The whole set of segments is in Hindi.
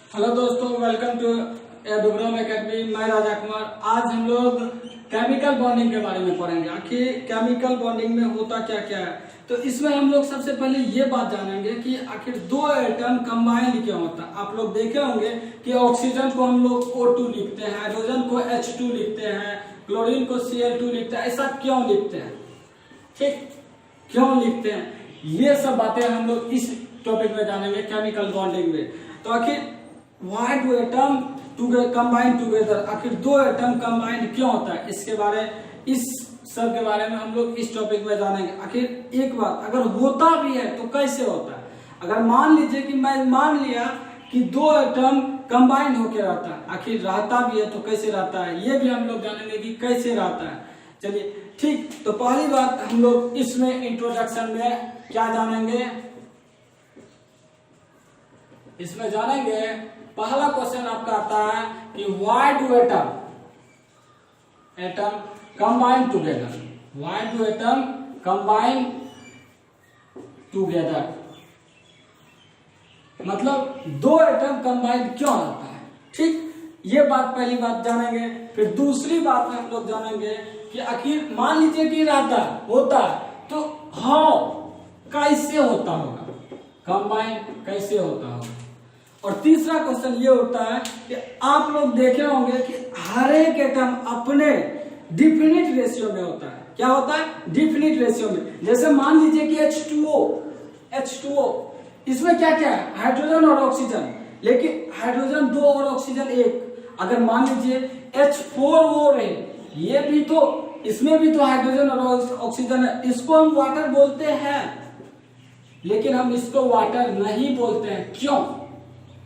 हेलो दोस्तों, वेलकम टू एडोग्राम एकेडमी। मैं राजा कुमार। आज हम लोग केमिकल बॉन्डिंग के बारे में पढ़ेंगे। आखिर केमिकल बॉन्डिंग में होता क्या क्या है। तो इसमें हम लोग सबसे पहले ये बात जानेंगे कि आखिर दो एटम कंबाइंड क्यों होता है। आप लोग देखे होंगे कि ऑक्सीजन को हम लोग O2 लिखते हैं, हाइड्रोजन को H2 लिखते हैं, क्लोरीन को Cl2 लिखते हैं। ऐसा क्यों लिखते हैं, ठीक, क्यों लिखते हैं, ये सब बातें हम लोग इस टॉपिक में जानेंगे, केमिकल बॉन्डिंग में। तो आखिर Why do atom combine together, आखिर दो एटम कंबाइंड क्यों होता है, इसके बारे इस सब के बारे में हम लोग इस टॉपिक में जानेंगे। आखिर एक बात, अगर होता भी है तो कैसे होता है। अगर मान लीजिए कि मैं मान लिया कि दो एटम कंबाइंड होकर रहता है, आखिर रहता भी है तो कैसे रहता है, ये भी हम लोग जानेंगे कि कैसे रहता है। चलिए ठीक, तो पहली बात हम लोग इसमें इंट्रोडक्शन में क्या जानेंगे, इसमें जानेंगे। पहला क्वेश्चन आपका आता है कि why do atom combine together, why do atom combine together, मतलब दो एटम कंबाइन क्यों होता है, ठीक, ये बात पहली बात जानेंगे। फिर दूसरी बात में हम लोग जानेंगे कि आखिर मान लीजिए कि रहता होता तो हाउ, कैसे होता होगा, कंबाइन कैसे होता होगा। और तीसरा क्वेश्चन ये होता है कि आप लोग देखे होंगे कि हर एक एटम अपने डिफिनिट रेशियो में होता है। क्या होता है, डिफिनिट रेशियो में। जैसे मान लीजिए कि H2O, इसमें क्या क्या है, हाइड्रोजन और ऑक्सीजन, लेकिन हाइड्रोजन दो और ऑक्सीजन एक। अगर मान लीजिए H4O है, ये भी तो, इसमें भी तो हाइड्रोजन और ऑक्सीजन है, इसको हम वाटर बोलते हैं, लेकिन हम इसको वाटर नहीं बोलते हैं। क्यों,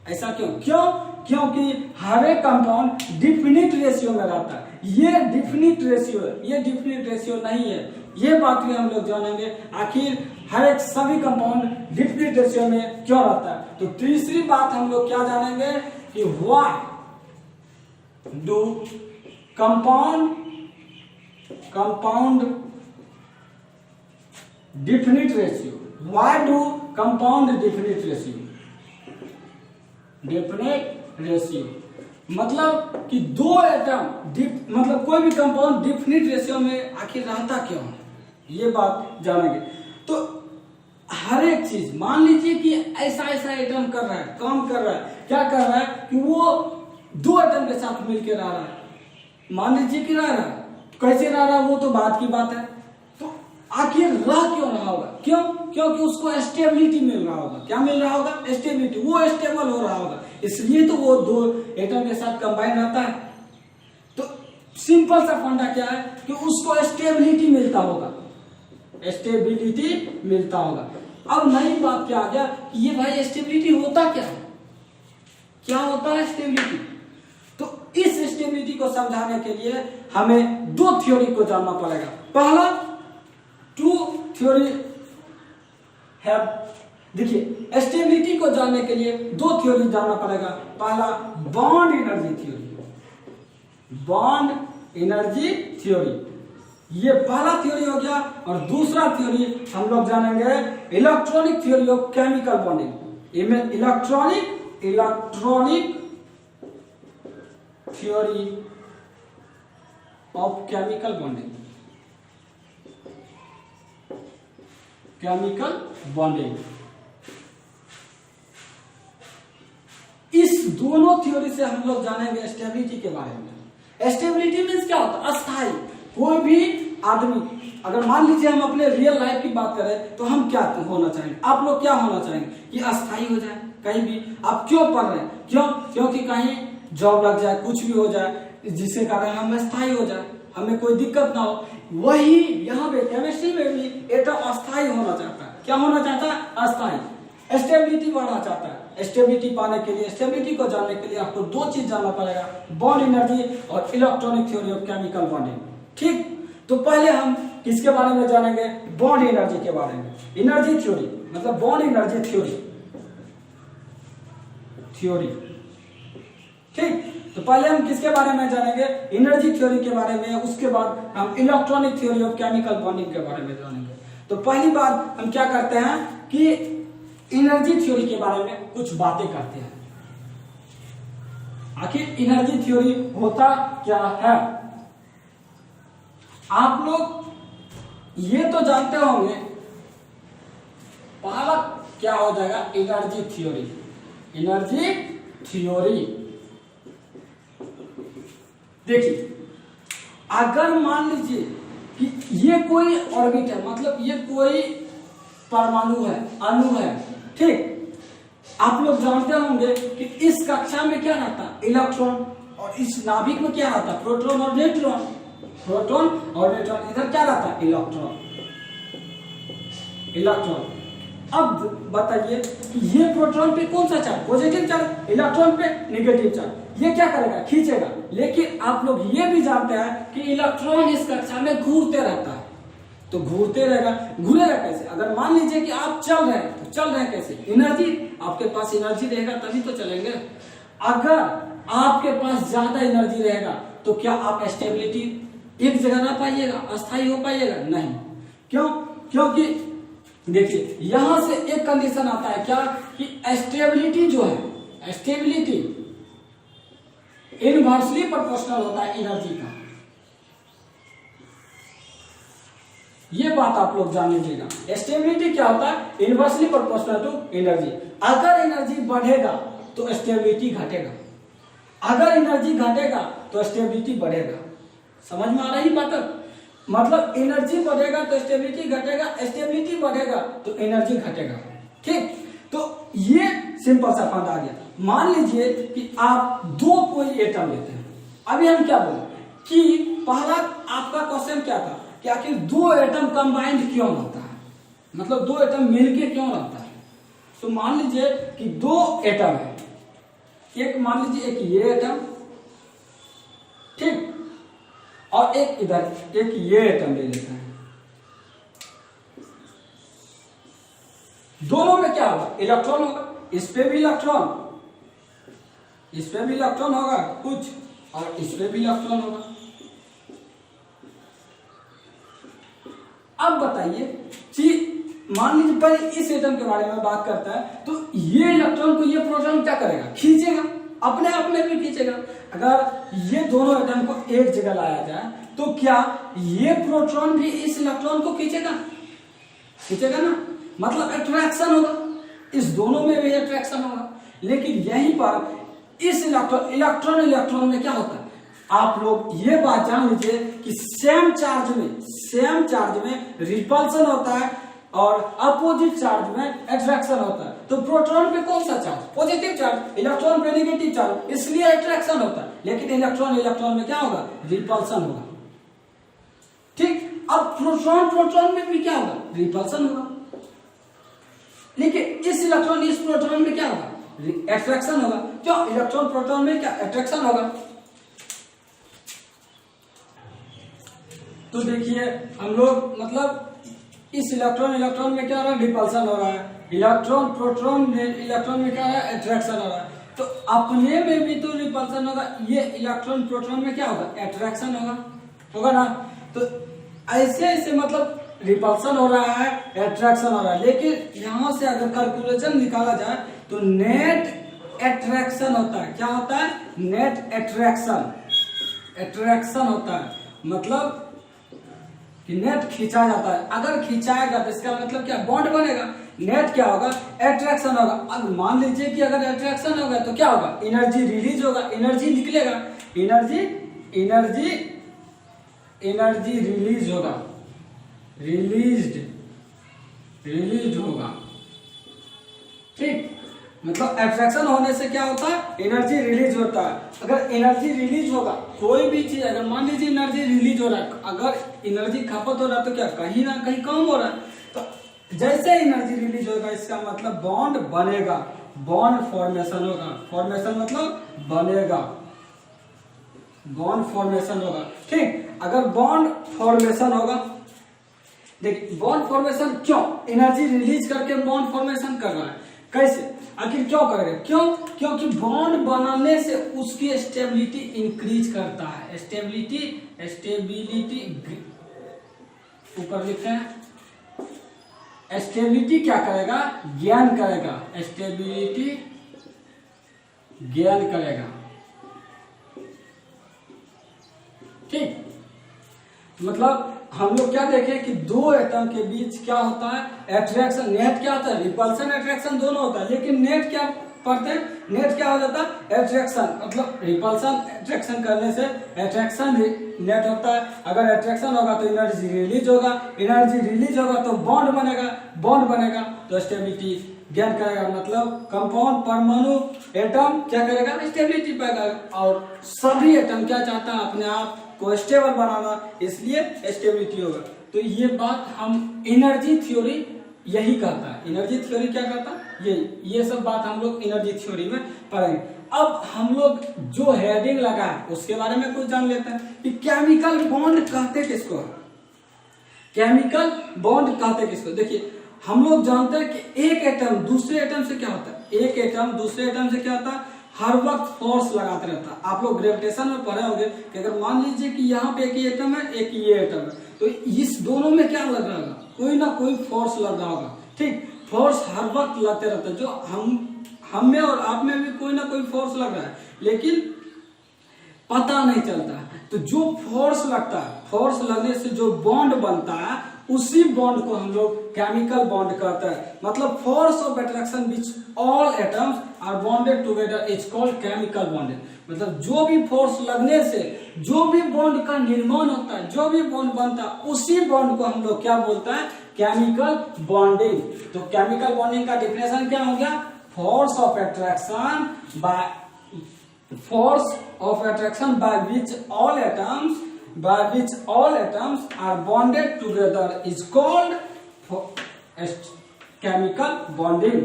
ऐसा क्यों? क्योंकि हर एक कंपाउंड डिफिनिट रेशियो में रहता है। ये डिफिनिट रेशियो है, ये डिफिनिट रेशियो नहीं है। ये बात भी हम लोग जानेंगे, आखिर हर एक सभी कंपाउंड डिफिनिट रेशियो में क्यों रहता है। तो तीसरी बात हम लोग क्या जानेंगे कि why do compound definite ratio, why do compound definite ratio, definite ratio, मतलब कि दो एटम मतलब कोई भी कंपाउंड डिफिनिट रेशियो में आखिर रहता क्यों है, ये बात जानेंगे। तो हर एक चीज, मान लीजिए कि ऐसा एटम कर रहा है, काम कर रहा है, क्या कर रहा है कि वो दो एटम के साथ मिलकर रह रहा है, मान लीजिए कि रह रहा है, कैसे रह रहा है वो तो बात की बात है। तो आखिर रह क्यों रहा होगा, क्यों, क्योंकि उसको स्टेबिलिटी मिल रहा होगा। क्या मिल रहा होगा, स्टेबिलिटी, वो स्टेबल हो रहा होगा, इसलिए तो वो दो एटम के साथ कंबाइन रहता है। तो सिंपल सा फंडा क्या है कि उसको स्टेबिलिटी मिलता होगा, स्टेबिलिटी मिलता होगा। अब नई बात क्या आ गया कि ये भाई स्टेबिलिटी होता क्या है, क्या होता है स्टेबिलिटी। तो इस स्टेबिलिटी को समझाने के लिए हमें दो थ्योरी को जानना पड़ेगा। पहला, टू थ्योरी है। देखिए, स्टेबिलिटी को जानने के लिए दो थ्योरी जानना पड़ेगा। पहला, bond energy theory, bond energy theory, ये पहला थ्योरी हो गया। और दूसरा थ्योरी हम लोग जानेंगे electronic theory of chemical bonding. इनमें electronic theory of chemical bonding, chemical bonding. इस दोनों थ्योरी से हम लोग जानेंगे स्टेबिलिटी के बारे में। स्टेबिलिटी मीन्स क्या होता है, अस्थाई। कोई भी आदमी, अगर मान लीजिए हम अपने रियल लाइफ की बात करें तो हम क्या होना चाहेंगे, आप लोग क्या होना चाहेंगे कि अस्थाई हो जाए। कहीं भी आप क्यों पढ़ रहे हैं, क्यों, क्योंकि कहीं जॉब लग जाए, कुछ भी हो जाए, जिसके कारण हम अस्थाई हो जाए, हमें कोई दिक्कत ना हो। वही यहाँ पे केमिस्ट्री में भी एटम अस्थाई होना चाहता है। क्या होना चाहता है, अस्थाई। स्टेबिलिटी बढ़ना चाहता है। स्टेबिलिटी पाने के लिए, स्टेबिलिटी को जानने के लिए आपको दो चीज जानना पड़ेगा, बॉन्ड एनर्जी और electronic theory of chemical bonding, ठीक। तो पहले हम किसके बारे में जानेंगे, बॉन्ड एनर्जी के बारे में। एनर्जी थ्योरी मतलब बॉन्ड एनर्जी थ्योरी, ठीक। तो पहले हम किसके बारे में जानेंगे, एनर्जी थ्योरी के बारे में। उसके बाद हम electronic theory of chemical bonding के बारे में जानेंगे। तो पहली बात हम क्या करते हैं कि एनर्जी थ्योरी के बारे में कुछ बातें करते हैं। आखिर एनर्जी थ्योरी होता क्या है? आप लोग ये तो जानते होंगे, पहला क्या हो जाएगा, एनर्जी थ्योरी। एनर्जी थ्योरी देखिए, अगर मान लीजिए कि ये कोई ऑर्बिट है, मतलब ये कोई परमाणु है, अणु है, ठीक। आप लोग जानते होंगे कि इस कक्षा में क्या रहता है, इलेक्ट्रॉन, और इस नाभिक में क्या रहता है, प्रोटॉन और न्यूट्रॉन। प्रोटॉन और न्यूट्रॉन, इधर क्या रहता है, इलेक्ट्रॉन। इलेक्ट्रॉन। अब बताइए कि ये प्रोटॉन पे कौन सा चार्ज, पॉजिटिव चार्ज, इलेक्ट्रॉन पे नेगेटिव चार्ज, ये क्या करेगा, खींचेगा। लेकिन आप लोग ये भी जानते हैं कि इलेक्ट्रॉन इस कक्षा में घूरते रहता है, तो घूरते रहेगा, घूरेगा कैसे? अगर मान लीजिए कि आप चल रहे हैं, तो चल रहे हैं कैसे, एनर्जी, आपके पास एनर्जी रहेगा तभी तो चलेंगे। अगर आपके पास ज्यादा एनर्जी रहेगा तो क्या आप स्टेबिलिटी एक जगह रह पाइएगा, अस्थायी हो पाइएगा? नहीं। क्यों? क्योंकि देखिए यहां से एक कंडीशन आता है क्या, कि स्टेबिलिटी जो है, स्टेबिलिटी इनवर्सली प्रोपोर्शनल होता है एनर्जी का। ये बात आप लोग जान लीजिएगा। स्टेबिलिटी क्या होता है, इनवर्सली प्रोपोर्शनल टू एनर्जी। अगर एनर्जी बढ़ेगा तो स्टेबिलिटी घटेगा, अगर एनर्जी घटेगा तो स्टेबिलिटी बढ़ेगा। समझ में आ रही बात? मतलब एनर्जी बढ़ेगा तो स्टेबिलिटी घटेगा, स्टेबिलिटी बढ़ेगा तो एनर्जी घटेगा, ठीक। तो ये सिंपल सा फंडा आ गया। मान लीजिए कि आप दो कोई एटम लेते हैं। अभी हम क्या बोले कि पहला आपका क्वेश्चन क्या था कि आखिर दो एटम कंबाइंड क्यों रहता है, मतलब दो एटम मिलके क्यों रहता है। तो मान लीजिए कि दो एटम है, एक मान लीजिए एक ये एटम, ठीक, और एक इधर, एक ये एटम ले लेते हैं। दोनों में क्या होगा, इलेक्ट्रॉन होगा, इस पे भी इलेक्ट्रॉन, इस पे भी इलेक्ट्रॉन होगा कुछ, और इस पे भी इलेक्ट्रॉन होगा। अब बताइए कि मान लीजिए पहले इस एटम के बारे में बात करता है, तो ये इलेक्ट्रॉन को ये प्रोटॉन क्या करेगा, खींचेगा, अपने आप में भी खींचेगा। अगर ये दोनों एटम को एक जगह लाया जाए तो क्या ये प्रोटॉन भी इस इलेक्ट्रॉन को खींचेगा, खींचेगा ना, मतलब अट्रैक्शन होगा, इस दोनों में भी अट्रैक्शन होगा। लेकिन यहीं पर इस इलेक्ट्रॉन में क्या होता है, आप लोग ये बात जान लीजिए कि सेम चार्ज में रिपल्सन होता है और अपोजिट चार्ज में अट्रैक्शन होता है। तो प्रोटॉन पे कौन सा चार्ज, पॉजिटिव चार्ज, इलेक्ट्रॉन पे नेगेटिव चार्ज, इसलिए अट्रैक्शन होता है। लेकिन इलेक्ट्रॉन में क्या होगा, रिपल्सन होगा, ठीक। अब प्रोटॉन में भी क्या होगा, रिपल्सन होगा। लेकिन इस प्रोटॉन में क्या होगा, अट्रैक्शन होगा। क्यों, इलेक्ट्रॉन प्रोटॉन में क्या अट्रैक्शन होगा। तो देखिए हम लोग मतलब इस इलेक्ट्रॉन में क्या हो रहा है, रिपल्सन हो रहा है, इलेक्ट्रॉन में क्या है, अट्रैक्शन हो रहा है। तो अपने में भी तो रिपल्सन होगा, ये इलेक्ट्रॉन प्रोटॉन में क्या होगा, अट्रैक्शन होगा ना। तो ऐसे मतलब रिपल्सन हो रहा है, अट्रैक्शन हो रहा है। लेकिन यहां से अगर कैलकुलेशन निकाला जाए तो नेट अट्रैक्शन होता है। क्या होता है, नेट अट्रैक्शन होता है, मतलब कि नेट खींचा जाता है। अगर खींचाएगा तो इसका मतलब क्या, बॉन्ड बनेगा, नेट क्या होगा, अट्रैक्शन होगा। अब मान लीजिए कि अगर अट्रैक्शन होगा तो क्या होगा, एनर्जी रिलीज होगा, एनर्जी निकलेगा, एनर्जी रिलीज होगा, रिलीज होगा, ठीक। मतलब अट्रैक्शन होने से क्या होता है, एनर्जी रिलीज होता है। अगर एनर्जी रिलीज होगा, कोई भी चीज अगर मान लीजिए एनर्जी रिलीज हो रहा है, अगर एनर्जी खपत हो रहा है तो क्या कहीं ना कहीं कम हो रहा है। तो जैसे एनर्जी रिलीज होगा इसका मतलब बॉन्ड बनेगा, बॉन्ड फॉर्मेशन होगा, फॉर्मेशन मतलब बनेगा, बॉन्ड फॉर्मेशन होगा, ठीक। अगर बॉन्ड फॉर्मेशन होगा, देखिए बॉन्ड फॉर्मेशन क्यों, एनर्जी रिलीज करके बॉन्ड फॉर्मेशन कर रहा है, कैसे, आखिर क्यों करेगा, क्योंकि बॉन्ड बनाने से उसकी स्टेबिलिटी इंक्रीज करता है। स्टेबिलिटी ऊपर लिखते हैं, स्टेबिलिटी क्या करेगा, ज्ञान करेगा, स्टेबिलिटी ज्ञान करेगा, ठीक, मतलब हम लोग क्या देखें कि दो एटम के बीच क्या होता है, अट्रैक्शन, नेट क्या होता है, रिपल्सन अट्रैक्शन दोनों होता है, लेकिन नेट क्या पढ़ते हैं, नेट क्या हो जाता है, अट्रैक्शन, मतलब रिपल्सन अट्रैक्शन करने से अट्रैक्शन नेट होता है। अगर अट्रैक्शन होगा तो एनर्जी रिलीज होगा, एनर्जी रिलीज होगा तो बॉन्ड बनेगा, बॉन्ड बनेगा तो स्टेबिलिटी गेन करेगा, मतलब कंपाउंड परमाणु एटम क्या करेगा, स्टेबिलिटी पाएगा। और सभी एटम क्या चाहता है, अपने आप को स्टेबल बनाना, इसलिए स्टेबिलिटी होगा। तो ये बात हम एनर्जी थ्योरी यही कहता है, एनर्जी थ्योरी क्या कहता है, ये सब बात हम लोग एनर्जी थ्योरी में पढ़ेंगे। अब हम लोग जो हेडिंग लगा है उसके बारे में कुछ जान लेते हैं कि केमिकल बॉन्ड कहते किसको, केमिकल बॉन्ड कहते किसको। देखिए हम लोग जानते हैं कि एक एटम दूसरे एटम से क्या होता है, एक एटम दूसरे एटम से क्या होता है, हर वक्त फोर्स लगाते रहता है। आप लोग ग्रेविटेशन में पढ़े होंगे कि अगर मान लीजिए कि यहाँ पे एक ही एटम है, एक ये एटम है, तो इस दोनों में क्या लग रहा होगा, कोई ना कोई फोर्स लग रहा होगा। ठीक, फोर्स हर वक्त लगते रहता है, जो हम में और आप में भी कोई ना कोई फोर्स लग रहा है, लेकिन पता नहीं चलता। तो जो फोर्स लगता है, फोर्स लगने से जो बॉन्ड बनता है, उसी बॉन्ड को हम लोग केमिकल बॉन्ड कहते हैं। मतलब force of attraction which all atoms are bonded together is called chemical bonding. मतलब जो भी फोर्स लगने से जो भी बॉन्ड का निर्माण होता है, जो भी बॉन्ड बनता है, उसी बॉन्ड को हम लोग क्या बोलते हैं, केमिकल बॉन्डिंग। तो केमिकल बॉन्डिंग का डिफिनेशन क्या हो गया, force of attraction by which all atoms are bonded together is called chemical bonding।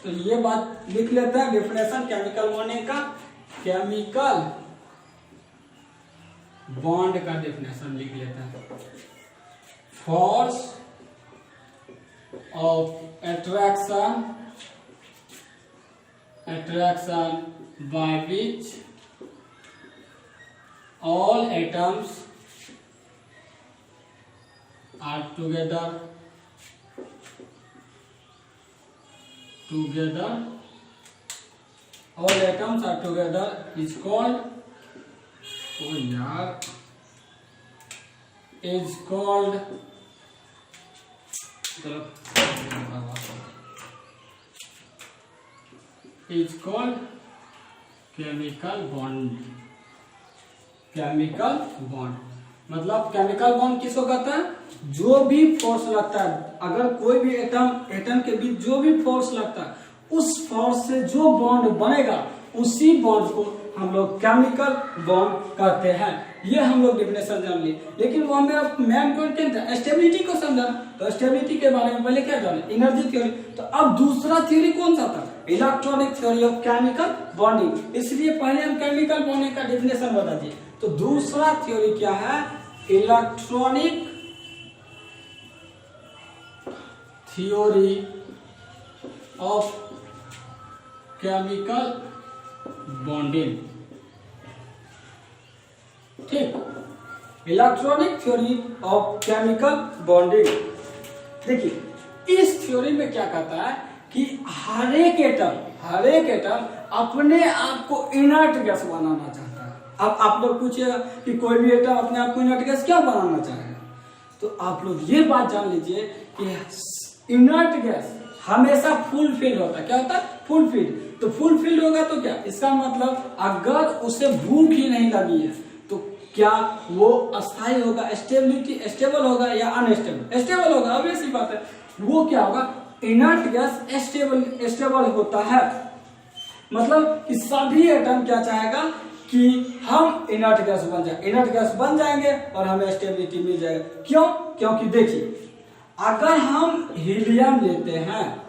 तो ये बात लिख लेते हैं, डिफिनेशन केमिकल बॉन्डिंग का, केमिकल बॉन्ड का डिफिनेशन लिख लेते हैं, force of attraction by which all atoms are together all atoms are together is called chemical bond. Chemical bond मतलब केमिकल बॉन्ड किसको कहते हैं, जो भी फोर्स लगता है, अगर कोई भी एटम के बीच जो भी फोर्स लगता है, उस फोर्स से जो बॉन्ड बनेगा, उसी बॉन्ड को हम लोग केमिकल बॉन्ड कहते हैं। ये हम लोग डिफिनेशन जान लिए, लेकिन वो हमें मेन पॉइंट क्या था, स्टेबिलिटी को समझना। तो स्टेबिलिटी के बारे में पहले क्या जाने, एनर्जी थ्योरी। तो अब दूसरा थ्योरी कौन सा था, electronic theory of chemical bonding. इसलिए पहले हम केमिकल बॉन्डिंग का डिफिनेशन बता दिए। तो दूसरा थ्योरी क्या है, electronic theory of chemical bonding. ठीक, electronic theory of chemical bonding. देखिए इस थ्योरी में क्या कहता है कि हर एक एटम अपने आप को इनर्ट गैस बनाना चाहता है। अब आप लोग पूछिएगा कि कोई भी एटम अपने आप को इनर्ट गैस क्या बनाना चाहेगा, तो आप लोग ये बात जान लीजिए कि इनर्ट गैस हमेशा फुल फिल्ड होता है। क्या होता है, फुल फिल्ड। तो फुल फिल्ड होगा तो क्या, इसका मतलब अगर उसे भूख ही नहीं लगी है तो क्या वो अस्थायी होगा, स्टेबल होगा या अनस्टेबल, स्टेबल होगा। ऑब्वियस सी बात है, वो क्या होगा, इनर्ट गैस स्टेबल होता है। मतलब कि सभी एटम क्या चाहेगा कि हम इनर्ट गैस बन जाए, इनर्ट गैस बन जाएंगे और हमें स्टेबिलिटी मिल जाएगा। क्यों, क्योंकि देखिए अगर हम हीलियम लेते हैं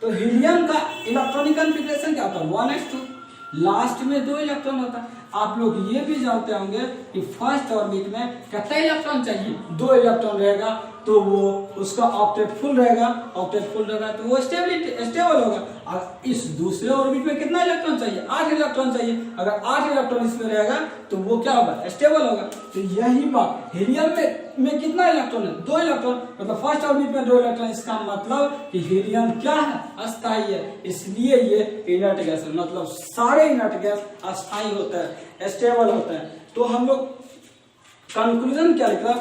तो हीलियम का इलेक्ट्रॉनिक कॉन्फ़िगरेशन क्या होता है, 1s2, लास्ट में 2 इलेक्ट्रॉन होता है। आप लोग ये भी जानते होंगे कि फर्स्ट ऑर्बिट में कितना इलेक्ट्रॉन चाहिए, 2 इलेक्ट्रॉन रहेगा तो वो उसका ऑक्टेट फुल रहेगा, तो वो स्टेबल होगा। और इस दूसरे ऑर्बिट में कितना इलेक्ट्रॉन चाहिए, 8 इलेक्ट्रॉन चाहिए। अगर 8 इलेक्ट्रॉन इसमें रहेगा तो वो क्या होगा, स्टेबल होगा। तो यही बात हीलियम में कितना इलेक्ट्रॉन है, 2 इलेक्ट्रॉन, मतलब फर्स्ट ऑर्बिट में 2 इलेक्ट्रॉन। इसका मतलब कि हीलियम क्या है, अस्थायी है, इसलिए ये इनर्ट गैस है। मतलब सारे इनर्ट गैस अस्थायी होता है, स्टेबल होता है। तो हम लोग कंक्लूजन क्या लिखा,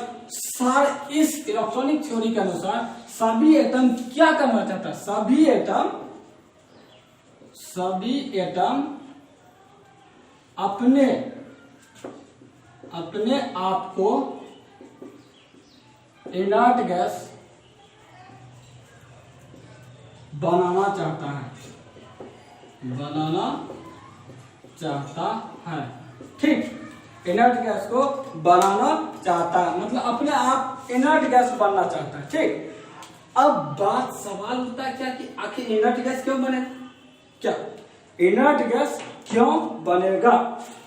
इस इलेक्ट्रॉनिक थ्योरी के अनुसार सभी एटम क्या करना चाहता है, सभी एटम अपने आप को इनर्ट गैस बनाना चाहता है। ठीक, इनर्ट गैस को बनाना चाहता है, मतलब अपने आप इनर्ट गैस बनना चाहता है। ठीक, अब सवाल होता है क्या कि आखिर इनर्ट गैस क्यों बनेगा, क्या इनर्ट गैस क्यों बनेगा।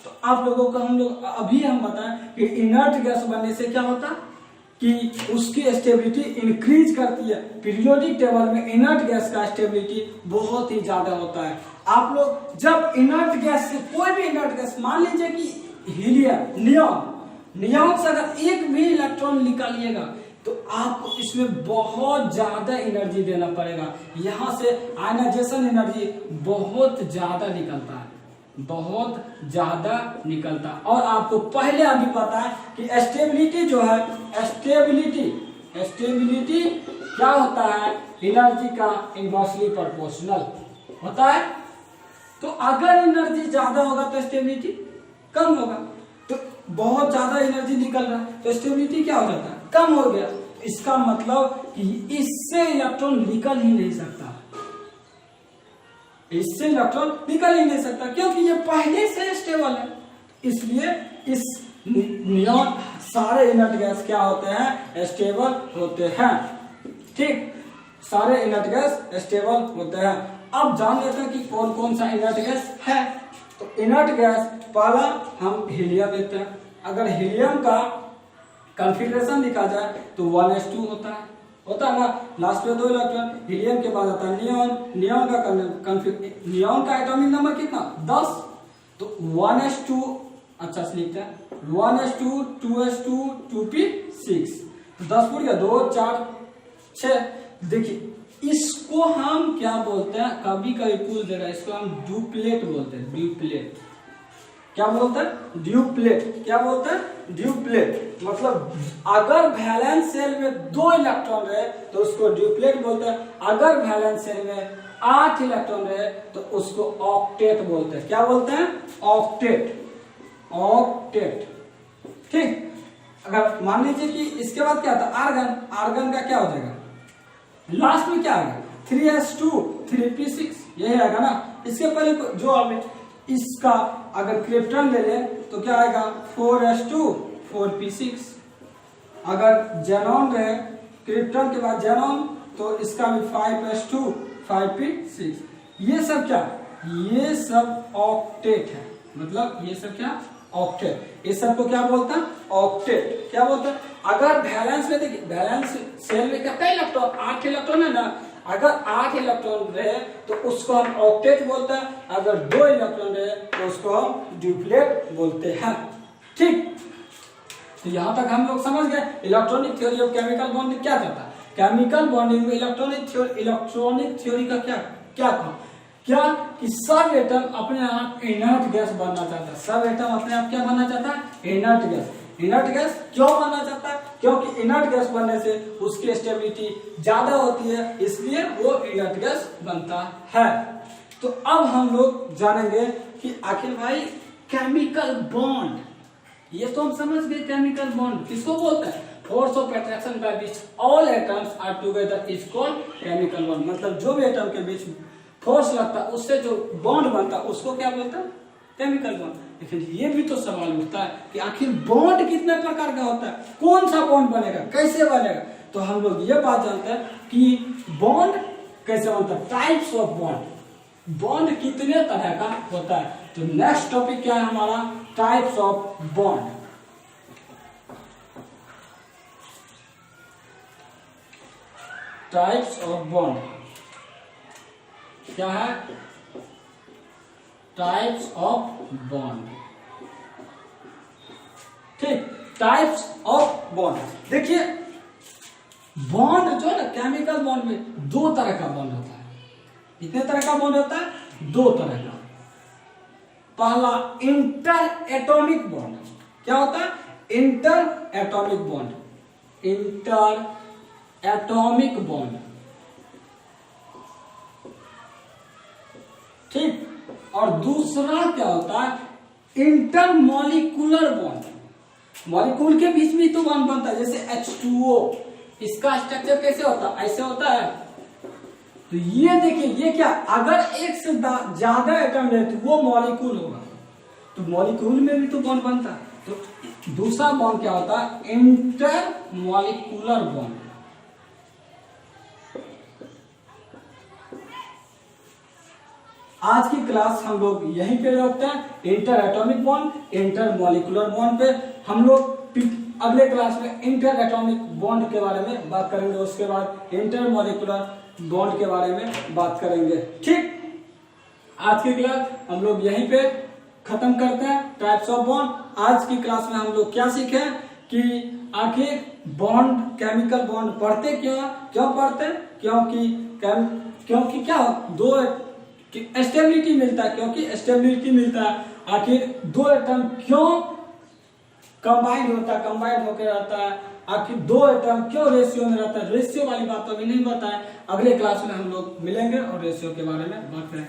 तो आप लोगों को हम बताएं कि इनर्ट गैस बनने से क्या होता है कि उसकी स्टेबिलिटी इंक्रीज करती है। पीरियोडिक टेबल में इनर्ट गैस का स्टेबिलिटी बहुत ही ज्यादा होता है। आप लोग जब इनर्ट गैस से कोई भी इनर्ट गैस, मान लीजिए कि हीलियम, नियॉन से अगर एक भी इलेक्ट्रॉन निकालिएगा तो आपको इसमें बहुत ज्यादा एनर्जी देना पड़ेगा। यहां से आयनाइजेशन एनर्जी बहुत ज्यादा निकलता है। और आपको पहले अभी पता है कि स्टेबिलिटी जो है, स्टेबिलिटी क्या होता है, एनर्जी का इनवर्सली प्रोपोर्शनल होता है। तो अगर एनर्जी ज्यादा होगा तो स्टेबिलिटी कम होगा। तो बहुत ज्यादा एनर्जी निकल रहा है तो स्टेबिलिटी क्या हो जाता है, कम हो गया। तो इसका मतलब कि इससे इलेक्ट्रॉन निकल ही नहीं सकता, क्योंकि ये पहले से स्टेबल है। इसलिए इस नियॉन सारे इनर्ट गैस क्या होते हैं, स्टेबल होते हैं। ठीक, सारे इनर्ट गैस स्टेबल होते हैं। अब जान लेते हैं कि कौन कौन सा इनर्ट गैस है। तो इनर्ट गैस पहला हम हीलियम लेते हैं। अगर हीलियम का कॉन्फ़िगरेशन लिखा जाए तो 1s2 होता है ना, लास्ट में 2 इलेक्ट्रॉन। हीलियम के बाद आता है नियॉन का एटॉमिक नंबर कितना, 10। तो 1s2, अच्छा से लिखते हैं 1s2 2s2 2p6, 10 फुट गया, 2 4 6। देखिए इसको हम क्या बोलते हैं, कभी पूछ दे रहा है, इसको हम ड्यूप्लेट बोलते हैं। ड्यूप्लेट क्या बोलते हैं, ड्यूप्लेट मतलब अगर वैलेंस सेल में 2 इलेक्ट्रॉन रहे तो उसको ड्यूप्लेट बोलते हैं। अगर वैलेंस सेल में 8 इलेक्ट्रॉन रहे तो उसको ऑक्टेट बोलते हैं। क्या बोलते हैं, ऑक्टेट। ठीक, अगर मान लीजिए कि इसके बाद क्या था, आर्गन का क्या हो जाएगा, लास्ट में क्या आएगा, 3s2 3p6, यही आएगा ना। इसके पहले जो हमें इसका अगर क्रिप्टन ले लें तो क्या आएगा, 4s2 4p6। अगर जेनॉन रहे क्रिप्टन के बाद जेनॉन तो इसका भी 5s2 5p6। ये सब ऑक्टेट है, मतलब ये सब क्या, ऑक्टेट। इस सब को क्या बोलता है, ऑक्टेट। क्या बोलता है, अगर वैलेंस में देखिए, वैलेंस सेल में कितना इलेक्ट्रॉन, 8 इलेक्ट्रॉन है ना। अगर 8 इलेक्ट्रॉन रहे तो उसको हम ऑक्टेट बोलते हैं। अगर 2 इलेक्ट्रॉन रहे तो उसको हम ड्यूप्लेट बोलते हैं। ठीक, तो यहां तक हम लोग समझ गए electronic theory of chemical bonding क्या कहता है। केमिकल बॉन्डिंग में इलेक्ट्रॉनिक थ्योरी का क्या क्या कि सब एटम अपने आप इनर्ट गैस बनना चाहता है। सब एटम अपने आप क्या बनना चाहता है, इनर्ट गैस। इनर्ट गैस क्यों बनना चाहता है, क्योंकि इनर्ट गैस बनने से उसकी स्टेबिलिटी ज्यादा होती है, इसलिए वो इनर्ट गैस बनता है। तो अब हम लोग जानेंगे कि आखिर भाई केमिकल बॉन्ड, ये तो हम समझ गए केमिकल बॉन्ड किसको बोलते हैं, force of attraction by which all atoms are together is called chemical bond. मतलब जो भी एटम के बीच फोर्स लगता है उससे जो बॉन्ड बनता है उसको क्या बोलते हैं, केमिकल बॉन्ड। लेकिन ये भी तो सवाल उठता है कि आखिर बॉन्ड कितने प्रकार का होता है, कौन सा बॉन्ड बनेगा, कैसे बनेगा। तो हम लोग ये बात जानते हैं कि बॉन्ड कैसे बनता है, टाइप्स ऑफ बॉन्ड, बॉन्ड कितने तरह का होता है। तो नेक्स्ट टॉपिक क्या है हमारा, types of bond. Types of bond क्या है, टाइप्स ऑफ बॉन्ड। ठीक, टाइप्स ऑफ बॉन्ड। देखिए बॉन्ड जो है ना, केमिकल बॉन्ड में 2 तरह का बॉन्ड होता है। कितने तरह का बॉन्ड होता है, 2 तरह का। पहला इंटर एटॉमिक बॉन्ड, क्या होता है? Inter atomic bond, inter atomic bond, ठीक। और दूसरा क्या होता है? इंटर मॉलिक्यूलर बॉन्ड, मॉलिक्यूल के बीच में तो बॉन्ड बनता है, जैसे H2O, इसका स्ट्रक्चर कैसे होता है? ऐसे होता है। तो ये देखिए, ये क्या, अगर एक से ज्यादा एटम है तो वो मॉलिक्यूल होगा, तो मॉलिक्यूल में भी तो बॉन्ड बनता है। तो दूसरा बॉन्ड क्या होता है? Inter molecular bond. आज की क्लास हम लोग यहीं पे रोकते हैं, inter atomic bond, inter molecular bond पे। हम लोग अगले क्लास में इंटर एटॉमिक बॉन्ड के बारे में बात करेंगे, उसके बाद इंटर मॉलिक्यूलर बॉन्ड के बारे में बात करेंगे, ठीक। आज की क्लास हम लोग यहीं पे खत्म करते हैं, टाइप्स ऑफ बॉन्ड। आज की क्लास में हम लोग क्या सीखे कि आखिर बॉन्ड, केमिकल बॉन्ड पढ़ते क्यों पढ़ते? क्योंकि क्या दो स्टेबिलिटी मिलता है, क्योंकि स्टेबिलिटी मिलता है। आखिर दो एटम क्यों कंबाइंड होकर रहता है, आखिर दो एटम क्यों रेशियो में रहता है, रेशियो वाली बात तो अभी नहीं बताए। अगले क्लास में हम लोग मिलेंगे और रेशियो के बारे में बात करेंगे।